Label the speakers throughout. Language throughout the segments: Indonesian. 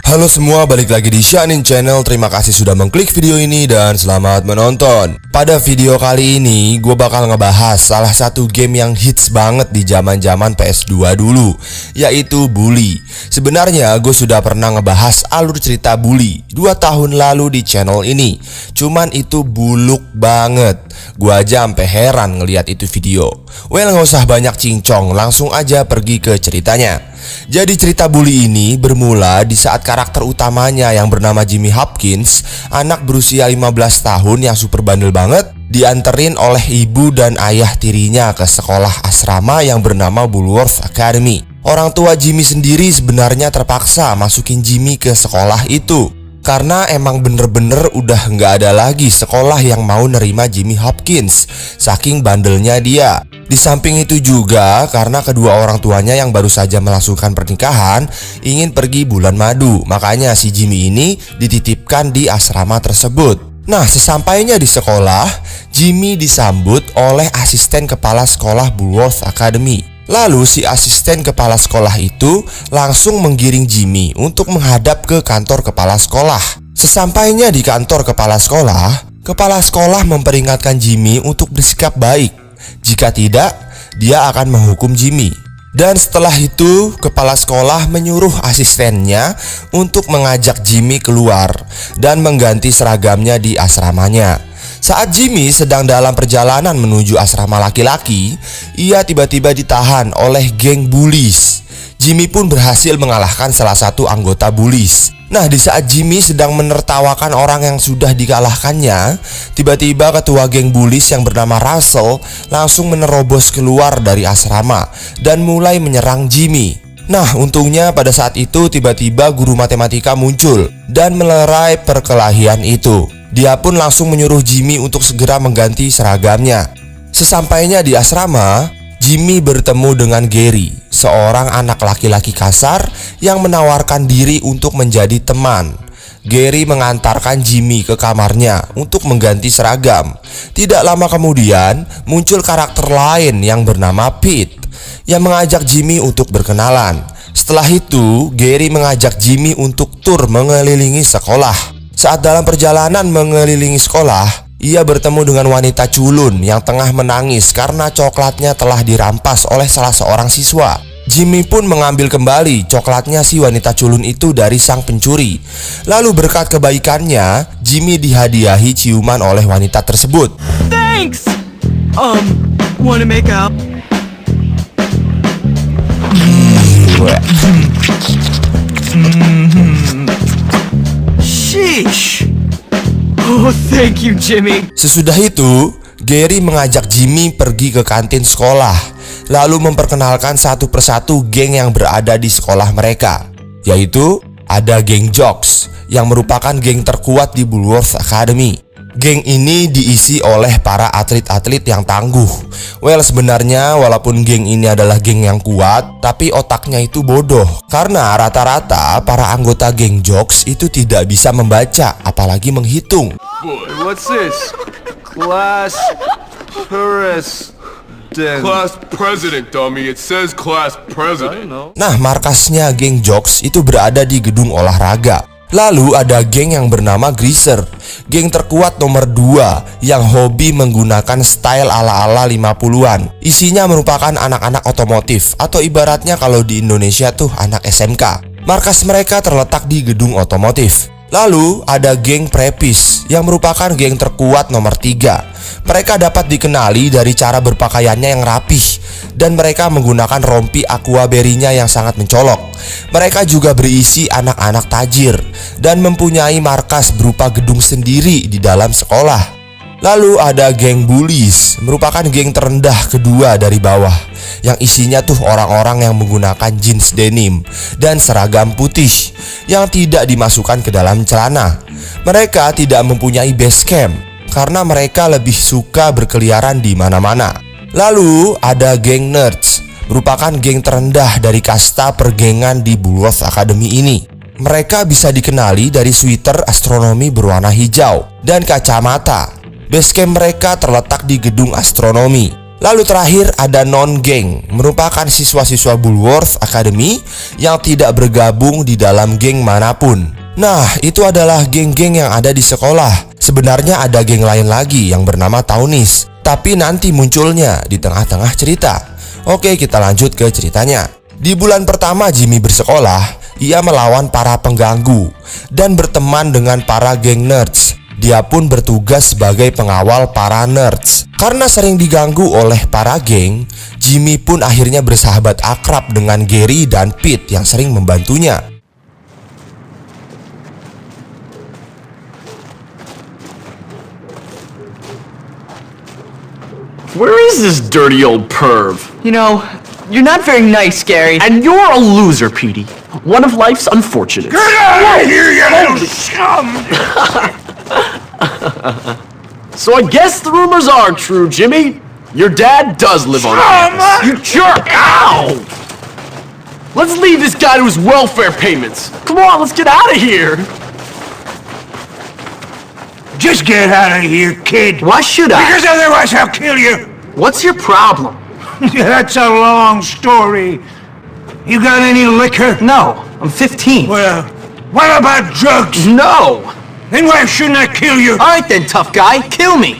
Speaker 1: Halo semua, balik lagi di Shanin Channel. Terima kasih sudah mengklik video ini dan selamat menonton. Pada video kali ini, gue bakal ngebahas salah satu game yang hits banget di zaman-zaman PS2 dulu, yaitu Bully. Sebenarnya gue sudah pernah ngebahas alur cerita Bully 2 tahun lalu di channel ini. Cuman itu buluk banget. Gue aja sampai heran ngeliat itu video. Well, gak usah banyak cincong, langsung aja pergi ke ceritanya. Jadi cerita Bully ini bermula di saat karakter utamanya yang bernama Jimmy Hopkins, anak berusia 15 tahun yang super bandel banget, dianterin oleh ibu dan ayah tirinya ke sekolah asrama yang bernama Bulworth Academy. Orang tua Jimmy sendiri sebenarnya terpaksa masukin Jimmy ke sekolah itu karena emang bener-bener udah nggak ada lagi sekolah yang mau nerima Jimmy Hopkins, saking bandelnya dia. Di samping itu juga karena kedua orang tuanya yang baru saja melangsungkan pernikahan ingin pergi bulan madu, makanya si Jimmy ini dititipkan di asrama tersebut. Nah, sesampainya di sekolah, Jimmy disambut oleh asisten kepala sekolah Bulworth Academy. Lalu si asisten kepala sekolah itu langsung menggiring Jimmy untuk menghadap ke kantor kepala sekolah. Sesampainya di kantor kepala sekolah memperingatkan Jimmy untuk bersikap baik. Jika tidak, dia akan menghukum Jimmy. Dan setelah itu, kepala sekolah menyuruh asistennya untuk mengajak Jimmy keluar dan mengganti seragamnya di asramanya. Saat Jimmy sedang dalam perjalanan menuju asrama laki-laki, ia tiba-tiba ditahan oleh geng bullies. Jimmy pun berhasil mengalahkan salah satu anggota bullies. Nah, di saat Jimmy sedang menertawakan orang yang sudah dikalahkannya, tiba-tiba ketua geng bullies yang bernama Russell langsung menerobos keluar dari asrama dan mulai menyerang Jimmy. Nah, untungnya pada saat itu tiba-tiba guru matematika muncul dan melerai perkelahian itu. Dia pun langsung menyuruh Jimmy untuk segera mengganti seragamnya. Sesampainya di asrama, Jimmy bertemu dengan Gary, seorang anak laki-laki kasar yang menawarkan diri untuk menjadi teman. Gary mengantarkan Jimmy ke kamarnya untuk mengganti seragam. Tidak lama kemudian, muncul karakter lain yang bernama Pete yang mengajak Jimmy untuk berkenalan. Setelah itu, Gary mengajak Jimmy untuk tur mengelilingi sekolah. Saat dalam perjalanan mengelilingi sekolah, ia bertemu dengan wanita culun yang tengah menangis karena coklatnya telah dirampas oleh salah seorang siswa. Jimmy pun mengambil kembali coklatnya si wanita culun itu dari sang pencuri. Lalu berkat kebaikannya, Jimmy dihadiahi ciuman oleh wanita tersebut.
Speaker 2: Thanks. Wanna make out? Sheesh. Oh, thank you, Jimmy.
Speaker 1: Sesudah itu, Gary mengajak Jimmy pergi ke kantin sekolah, lalu memperkenalkan satu persatu geng yang berada di sekolah mereka, yaitu ada geng Jocks yang merupakan geng terkuat di Bulworth Academy. Geng ini diisi oleh para atlet-atlet yang tangguh. Well, sebenarnya walaupun geng ini adalah geng yang kuat, tapi otaknya itu bodoh. Karena rata-rata para anggota geng Jocks itu tidak bisa membaca, apalagi menghitung.
Speaker 3: What's this? Class president, dummy. It says class president.
Speaker 1: Nah, markasnya geng Jocks itu berada di gedung olahraga. Lalu ada geng yang bernama Greaser, geng terkuat nomor 2 yang hobi menggunakan style ala-ala 50-an. Isinya merupakan anak-anak otomotif, atau ibaratnya kalau di Indonesia tuh anak SMK. Markas mereka terletak di gedung otomotif. Lalu ada geng Prepis yang merupakan geng terkuat nomor 3. Mereka dapat dikenali dari cara berpakaiannya yang rapih, dan mereka menggunakan rompi aquaberry-nya yang sangat mencolok. Mereka juga berisi anak-anak tajir dan mempunyai markas berupa gedung sendiri di dalam sekolah. Lalu ada geng Bullies, merupakan geng terendah kedua dari bawah, yang isinya tuh orang-orang yang menggunakan jeans denim dan seragam putih yang tidak dimasukkan ke dalam celana. Mereka tidak mempunyai base camp karena mereka lebih suka berkeliaran di mana-mana. Lalu ada geng Nerds, merupakan geng terendah dari kasta pergengan di Bulworth Academy ini. Mereka bisa dikenali dari sweater astronomi berwarna hijau dan kacamata. Basecamp mereka terletak di gedung astronomi. Lalu terakhir ada non-geng, merupakan siswa-siswa Bulworth Academy yang tidak bergabung di dalam geng manapun. Nah, itu adalah geng-geng yang ada di sekolah. Sebenarnya ada geng lain lagi yang bernama Townies, tapi nanti munculnya di tengah-tengah cerita. Oke, kita lanjut ke ceritanya. Di bulan pertama Jimmy bersekolah, ia melawan para pengganggu dan berteman dengan para geng nerds. Dia pun bertugas sebagai pengawal para nerds. Karena sering diganggu oleh para geng, Jimmy pun akhirnya bersahabat akrab dengan Gary dan Pete yang sering membantunya.
Speaker 4: Where is this dirty old perv?
Speaker 2: You know, you're not very nice, Gary.
Speaker 4: And you're a loser, Petey. One of life's unfortunates.
Speaker 5: Get out of here, you little scum!
Speaker 4: So I guess the rumors are true, Jimmy. Your dad does live on campus. You jerk! Ow! Let's leave this guy to his welfare payments. Come on, let's get out of here.
Speaker 5: Just get out of here, kid.
Speaker 4: Why should I?
Speaker 5: Because otherwise I'll kill you.
Speaker 4: What's your problem?
Speaker 5: That's a long story. You got any liquor?
Speaker 4: No, I'm 15.
Speaker 5: Well, what about drugs?
Speaker 4: No!
Speaker 5: Then why shouldn't I kill you?
Speaker 4: Alright then, tough guy, kill me.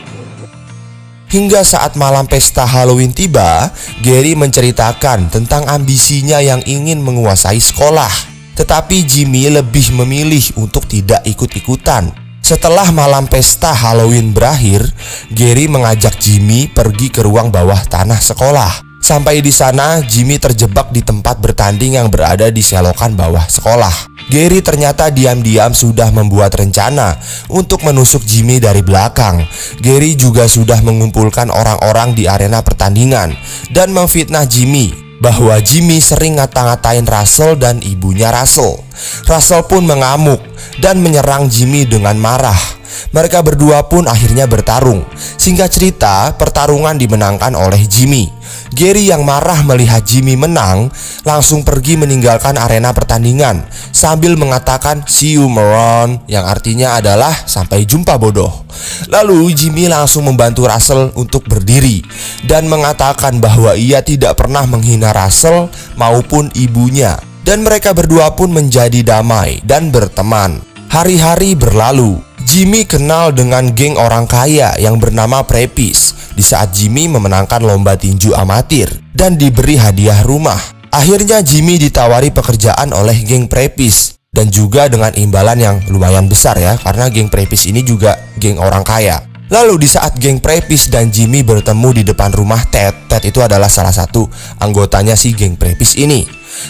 Speaker 1: Hingga saat malam pesta Halloween tiba, Gary menceritakan tentang ambisinya yang ingin menguasai sekolah. Tetapi Jimmy lebih memilih untuk tidak ikut-ikutan. Setelah malam pesta Halloween berakhir, Gary mengajak Jimmy pergi ke ruang bawah tanah sekolah. Sampai di sana, Jimmy terjebak di tempat bertanding yang berada di selokan bawah sekolah. Gary ternyata diam-diam sudah membuat rencana untuk menusuk Jimmy dari belakang. Gary juga sudah mengumpulkan orang-orang di arena pertandingan dan memfitnah Jimmy bahwa Jimmy sering ngata-ngatain Russell dan ibunya Russell. Russell pun mengamuk dan menyerang Jimmy dengan marah. Mereka berdua pun akhirnya bertarung. Singkat cerita, pertarungan dimenangkan oleh Jimmy. Gary yang marah melihat Jimmy menang langsung pergi meninggalkan arena pertandingan sambil mengatakan "See you moron", yang artinya adalah sampai jumpa bodoh. Lalu Jimmy langsung membantu Russell untuk berdiri dan mengatakan bahwa ia tidak pernah menghina Russell maupun ibunya. Dan mereka berdua pun menjadi damai dan berteman. Hari-hari berlalu. Jimmy kenal dengan geng orang kaya yang bernama Preppies di saat Jimmy memenangkan lomba tinju amatir dan diberi hadiah rumah. Akhirnya Jimmy ditawari pekerjaan oleh geng Preppies dan juga dengan imbalan yang lumayan besar ya, karena geng Preppies ini juga geng orang kaya. Lalu di saat geng Preppies dan Jimmy bertemu di depan rumah Ted itu adalah salah satu anggotanya si geng Preppies ini.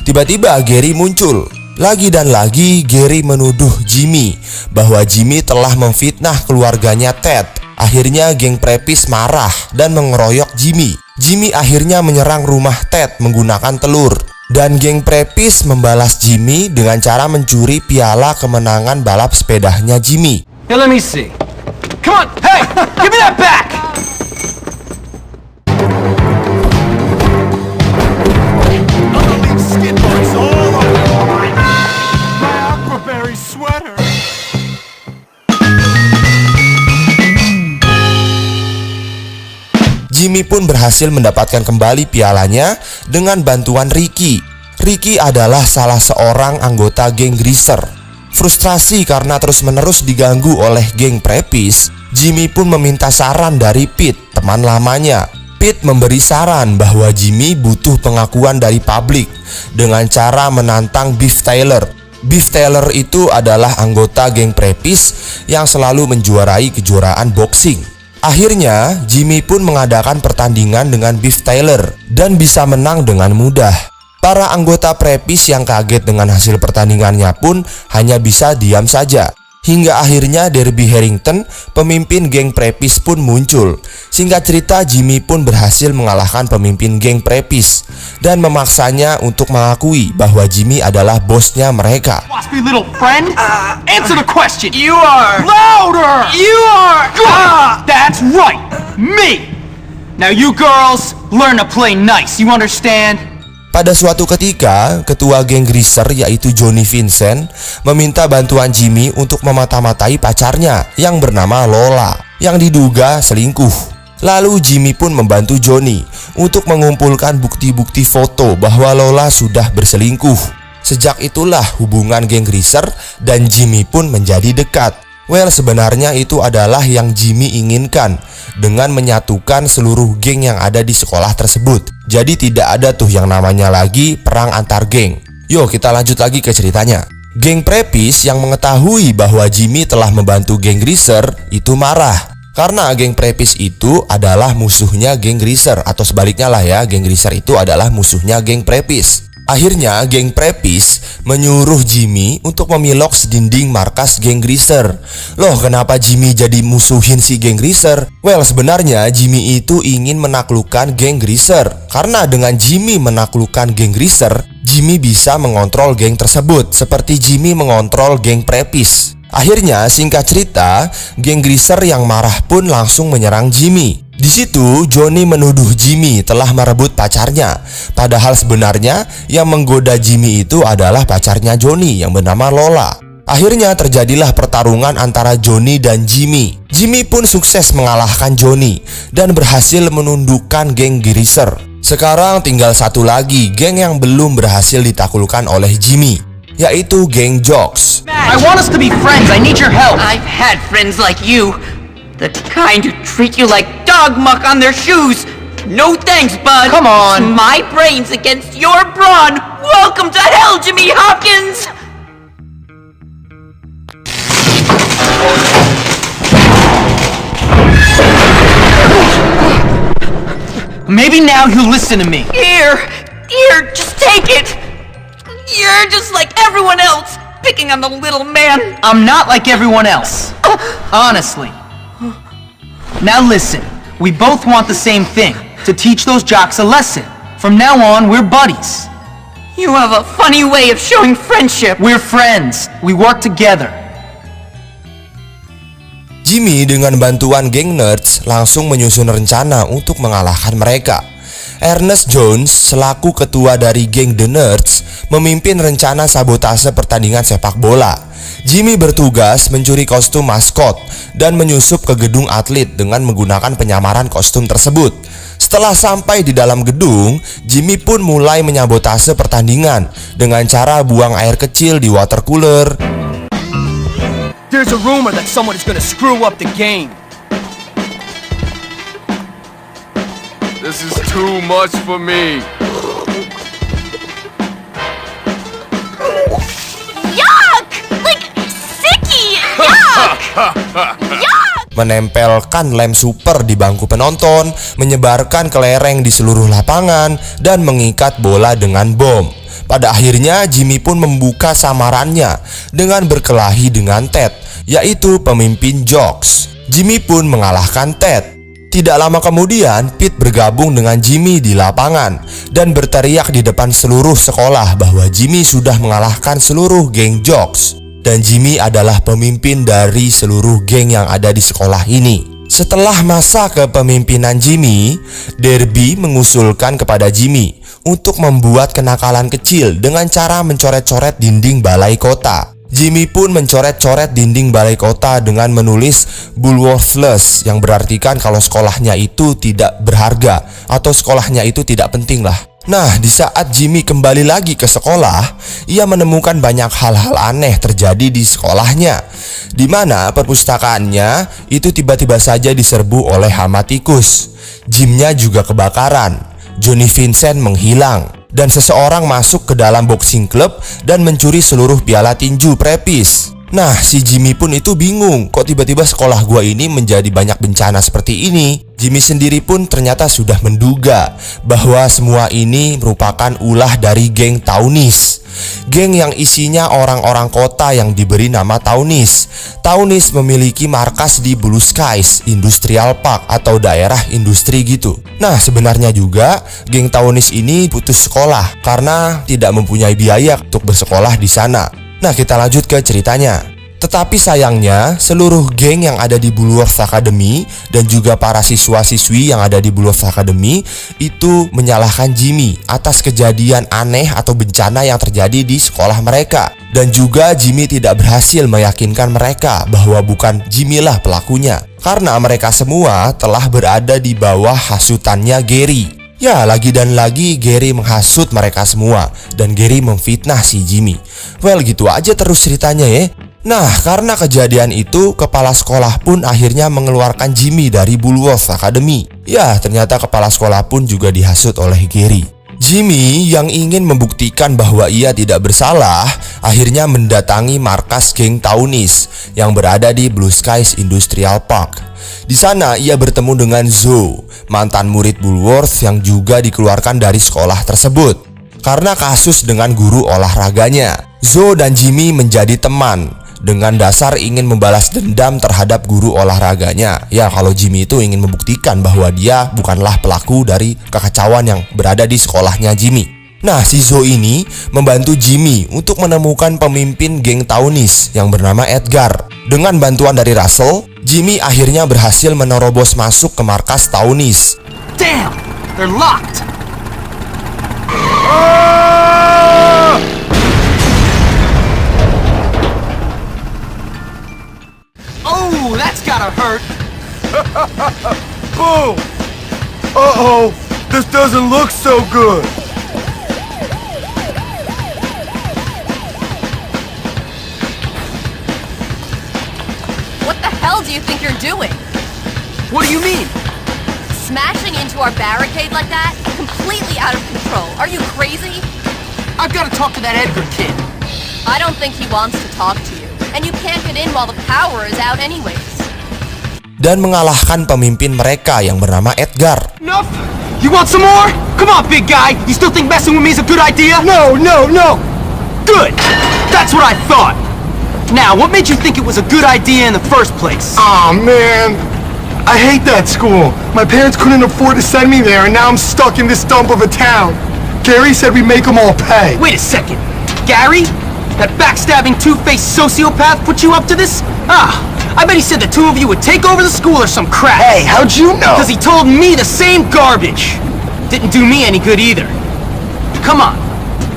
Speaker 1: Tiba-tiba Gary muncul. Lagi dan lagi Gary menuduh Jimmy bahwa Jimmy telah memfitnah keluarganya Ted. Akhirnya geng Preppies marah dan mengeroyok Jimmy. Jimmy akhirnya menyerang rumah Ted menggunakan telur. Dan geng Preppies membalas Jimmy dengan cara mencuri piala kemenangan balap sepedanya Jimmy.
Speaker 2: Here, let me see.
Speaker 4: Come on, hey, give me that back!
Speaker 1: Jimmy pun berhasil mendapatkan kembali pialanya dengan bantuan Ricky. Ricky adalah salah seorang anggota geng Greaser. Frustrasi karena terus-menerus diganggu oleh geng Preppies, Jimmy pun meminta saran dari Pete, teman lamanya. Pete memberi saran bahwa Jimmy butuh pengakuan dari publik dengan cara menantang Beef Taylor. Beef Taylor itu adalah anggota geng Preppies yang selalu menjuarai kejuaraan boxing. Akhirnya, Jimmy pun mengadakan pertandingan dengan Beef Taylor dan bisa menang dengan mudah. Para anggota Preppies yang kaget dengan hasil pertandingannya pun hanya bisa diam saja. Hingga akhirnya Derby Harrington, pemimpin geng Preppies pun muncul. Singkat cerita, Jimmy pun berhasil mengalahkan pemimpin geng Preppies dan memaksanya untuk mengakui bahwa Jimmy adalah bosnya mereka.
Speaker 4: Waspy little friend, answer the question.
Speaker 2: You are...
Speaker 4: Louder!
Speaker 2: You are...
Speaker 4: Ah, that's right, me!
Speaker 2: Now you girls, learn to play nice, you understand?
Speaker 1: Pada suatu ketika, ketua geng Greaser yaitu Johnny Vincent meminta bantuan Jimmy untuk memata-matai pacarnya yang bernama Lola yang diduga selingkuh. Lalu Jimmy pun membantu Johnny untuk mengumpulkan bukti-bukti foto bahwa Lola sudah berselingkuh. Sejak itulah hubungan geng Greaser dan Jimmy pun menjadi dekat. Well, sebenarnya itu adalah yang Jimmy inginkan dengan menyatukan seluruh geng yang ada di sekolah tersebut. Jadi tidak ada tuh yang namanya lagi perang antar geng. Yuk kita lanjut lagi ke ceritanya. Geng Preppis yang mengetahui bahwa Jimmy telah membantu geng Greaser itu marah. Karena geng Preppis itu adalah musuhnya geng Greaser, atau sebaliknya lah ya, geng Greaser itu adalah musuhnya geng Preppis. Akhirnya geng Preppis menyuruh Jimmy untuk memilok sedinding markas geng Greaser. Loh, kenapa Jimmy jadi musuhin si geng Greaser? Well, sebenarnya Jimmy itu ingin menaklukkan geng Greaser. Karena dengan Jimmy menaklukkan geng Greaser, Jimmy bisa mengontrol geng tersebut seperti Jimmy mengontrol geng Preppis. Akhirnya, singkat cerita, geng Greaser yang marah pun langsung menyerang Jimmy. Di situ, Johnny menuduh Jimmy telah merebut pacarnya. Padahal sebenarnya yang menggoda Jimmy itu adalah pacarnya Johnny yang bernama Lola. Akhirnya terjadilah pertarungan antara Johnny dan Jimmy. Jimmy pun sukses mengalahkan Johnny dan berhasil menundukkan geng Greaser. Sekarang tinggal satu lagi geng yang belum berhasil ditaklukkan oleh Jimmy, yaitu geng Jocks.
Speaker 2: I want us to be friends. I need your help.
Speaker 6: I've had friends like you. The kind who treat you like dog muck on their shoes. No thanks, bud.
Speaker 2: Come on.
Speaker 6: My brains against your brawn. Welcome to hell, Jimmy Hopkins.
Speaker 2: Maybe now you'll listen to me.
Speaker 6: Here, just take it. You're just like everyone else, picking on the little man.
Speaker 2: I'm not like everyone else. Honestly. Now listen, we both want the same thing, to teach those jocks a lesson. From now on, we're buddies.
Speaker 6: You have a funny way of showing friendship.
Speaker 2: We're friends. We work together.
Speaker 1: Jimmy dengan bantuan geng Nerds langsung menyusun rencana untuk mengalahkan mereka. Ernest Jones selaku ketua dari geng The Nerds memimpin rencana sabotase pertandingan sepak bola. Jimmy bertugas mencuri kostum maskot dan menyusup ke gedung atlet dengan menggunakan penyamaran kostum tersebut. Setelah sampai di dalam gedung, Jimmy pun mulai menyabotase pertandingan dengan cara buang air kecil di water cooler.
Speaker 2: There's a rumor that someone is gonna screw up the game.
Speaker 3: This is too much for me.
Speaker 6: Yuck! Like, sicky! Yuck! Yuck!
Speaker 1: Menempelkan lem super di bangku penonton, menyebarkan kelereng di seluruh lapangan, dan mengikat bola dengan bom. Pada akhirnya Jimmy pun membuka samarannya dengan berkelahi dengan Ted, yaitu pemimpin Jocks. Jimmy pun mengalahkan Ted. Tidak lama kemudian Pete bergabung dengan Jimmy di lapangan dan berteriak di depan seluruh sekolah bahwa Jimmy sudah mengalahkan seluruh geng Jocks dan Jimmy adalah pemimpin dari seluruh geng yang ada di sekolah ini. Setelah masa kepemimpinan Jimmy, Derby mengusulkan kepada Jimmy untuk membuat kenakalan kecil dengan cara mencoret-coret dinding balai kota. Jimmy pun mencoret-coret dinding balai kota dengan menulis Bullworthless, yang berartikan kalau sekolahnya itu tidak berharga atau sekolahnya itu tidak penting lah. Nah, di saat Jimmy kembali lagi ke sekolah, ia menemukan banyak hal-hal aneh terjadi di sekolahnya, di mana perpustakaannya itu tiba-tiba saja diserbu oleh hama tikus. Gymnya juga kebakaran. Johnny Vincent menghilang dan seseorang masuk ke dalam boxing club dan mencuri seluruh piala tinju Preppis. Nah, si Jimmy pun itu bingung, kok tiba-tiba sekolah gua ini menjadi banyak bencana seperti ini. Jimmy sendiri pun ternyata sudah menduga bahwa semua ini merupakan ulah dari geng Townies. Geng yang isinya orang-orang kota yang diberi nama Townies. Townies memiliki markas di Blue Skies Industrial Park atau daerah industri gitu. Nah, sebenarnya juga geng Townies ini putus sekolah karena tidak mempunyai biaya untuk bersekolah di sana. Nah, kita lanjut ke ceritanya. Tetapi sayangnya, seluruh geng yang ada di Bullworth Academy dan juga para siswa-siswi yang ada di Bullworth Academy itu menyalahkan Jimmy atas kejadian aneh atau bencana yang terjadi di sekolah mereka. Dan juga Jimmy tidak berhasil meyakinkan mereka bahwa bukan Jimmy lah pelakunya, karena mereka semua telah berada di bawah hasutannya Gary. Ya, lagi dan lagi Gary menghasut mereka semua, dan Gary memfitnah si Jimmy. Well, gitu aja terus ceritanya ya. Nah, karena kejadian itu, kepala sekolah pun akhirnya mengeluarkan Jimmy dari Bulworth Academy. Ya, ternyata kepala sekolah pun juga dihasut oleh Gary. Jimmy yang ingin membuktikan bahwa ia tidak bersalah, akhirnya mendatangi markas geng Townies yang berada di Blue Skies Industrial Park. Di sana ia bertemu dengan Zoe, mantan murid Bulworth yang juga dikeluarkan dari sekolah tersebut karena kasus dengan guru olahraganya. Zoe dan Jimmy menjadi teman dengan dasar ingin membalas dendam terhadap guru olahraganya. Ya, kalau Jimmy itu ingin membuktikan bahwa dia bukanlah pelaku dari kekacauan yang berada di sekolahnya Jimmy. Nah, si Zoe ini membantu Jimmy untuk menemukan pemimpin geng Townies yang bernama Edgar. Dengan bantuan dari Russell, Jimmy akhirnya berhasil menerobos masuk ke markas Townies.
Speaker 2: Damn! They're locked! Oh, that's gotta hurt!
Speaker 3: Boom! Uh-oh! This doesn't look so good!
Speaker 7: What the hell do you think you're doing?
Speaker 2: What do you mean?
Speaker 7: Smashing into our barricade like that? Completely out of control. Are you crazy?
Speaker 2: I've gotta talk to that Edgar kid.
Speaker 7: I don't think he wants to talk to you. And you can't get in while the power is out anyways.
Speaker 1: Dan mengalahkan pemimpin mereka yang bernama Edgar.
Speaker 2: Enough? You want some more? Come on, big guy! You still think messing with me is a good idea?
Speaker 3: No!
Speaker 2: Good! That's what I thought! Now, what made you think it was a good idea in the first place?
Speaker 3: Aw, man! I hate that school. My parents couldn't afford to send me there, and now I'm stuck in this dump of a town. Gary said we make them all pay.
Speaker 2: Wait a second. Gary? That backstabbing, two-faced sociopath put you up to this? I bet he said the two of you would take over the school or some crap.
Speaker 3: Hey, how'd you know?
Speaker 2: Because he told me the same garbage. Didn't do me any good either. Come on.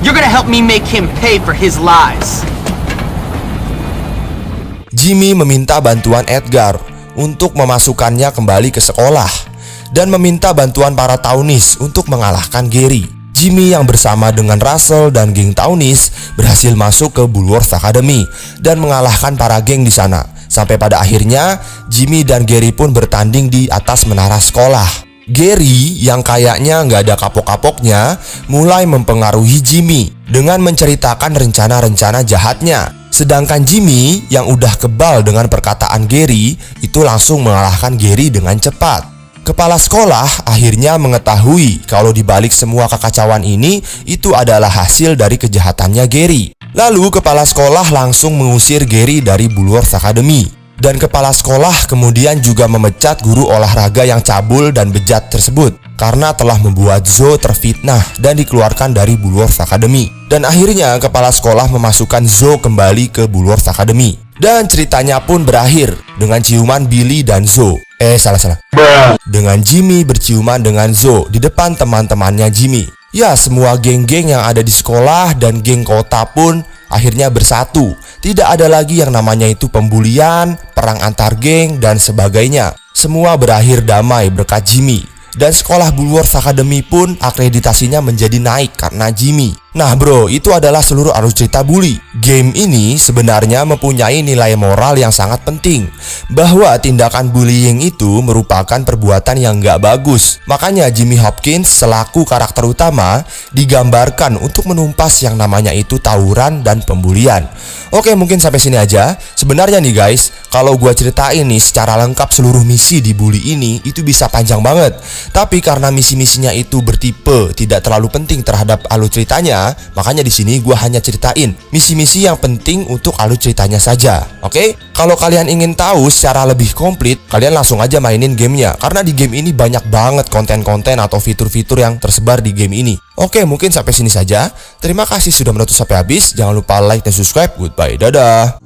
Speaker 2: You're gonna help me make him pay for his lies.
Speaker 1: Jimmy meminta bantuan Edgar untuk memasukkannya kembali ke sekolah dan meminta bantuan para Townies untuk mengalahkan Gary. Jimmy yang bersama dengan Russell dan geng Townies berhasil masuk ke Bulworth Academy dan mengalahkan para geng di sana. Sampai pada akhirnya Jimmy dan Gary pun bertanding di atas menara sekolah. Gary yang kayaknya nggak ada kapok-kapoknya mulai mempengaruhi Jimmy dengan menceritakan rencana-rencana jahatnya. Sedangkan Jimmy yang udah kebal dengan perkataan Gary itu langsung mengalahkan Gary dengan cepat. Kepala sekolah akhirnya mengetahui kalau dibalik semua kekacauan ini itu adalah hasil dari kejahatannya Gary. Lalu kepala sekolah langsung mengusir Gary dari Bulworth Academy. Dan kepala sekolah kemudian juga memecat guru olahraga yang cabul dan bejat tersebut karena telah membuat Zoe terfitnah dan dikeluarkan dari Bulworth Academy. Dan akhirnya kepala sekolah memasukkan Zoe kembali ke Bulworth Academy. Dan ceritanya pun berakhir dengan ciuman Billy dan Zoe. Salah. Dengan Jimmy berciuman dengan Zoe di depan teman-temannya Jimmy. Ya, semua geng-geng yang ada di sekolah dan geng kota pun akhirnya bersatu. Tidak ada lagi yang namanya itu pembulian, perang antar geng, dan sebagainya. Semua berakhir damai berkat Jimmy. Dan sekolah Bulworth Academy pun akreditasinya menjadi naik karena Jimmy. Nah bro, itu adalah seluruh alur cerita Bully. Game ini sebenarnya mempunyai nilai moral yang sangat penting, bahwa tindakan bullying itu merupakan perbuatan yang gak bagus. Makanya Jimmy Hopkins selaku karakter utama digambarkan untuk menumpas yang namanya itu tawuran dan pembulian. Oke, mungkin sampai sini aja. Sebenarnya nih guys, kalau gua ceritain nih secara lengkap seluruh misi di Bully ini, itu bisa panjang banget. Tapi karena misi-misinya itu bertipe tidak terlalu penting terhadap alur ceritanya, makanya di sini gua hanya ceritain misi-misi yang penting untuk alur ceritanya saja. Oke? Kalau kalian ingin tahu secara lebih komplit, kalian langsung aja mainin gamenya, karena di game ini banyak banget konten-konten atau fitur-fitur yang tersebar di game ini. Oke, mungkin sampai sini saja. Terima kasih sudah menonton sampai habis. Jangan lupa like dan subscribe. Goodbye, dadah.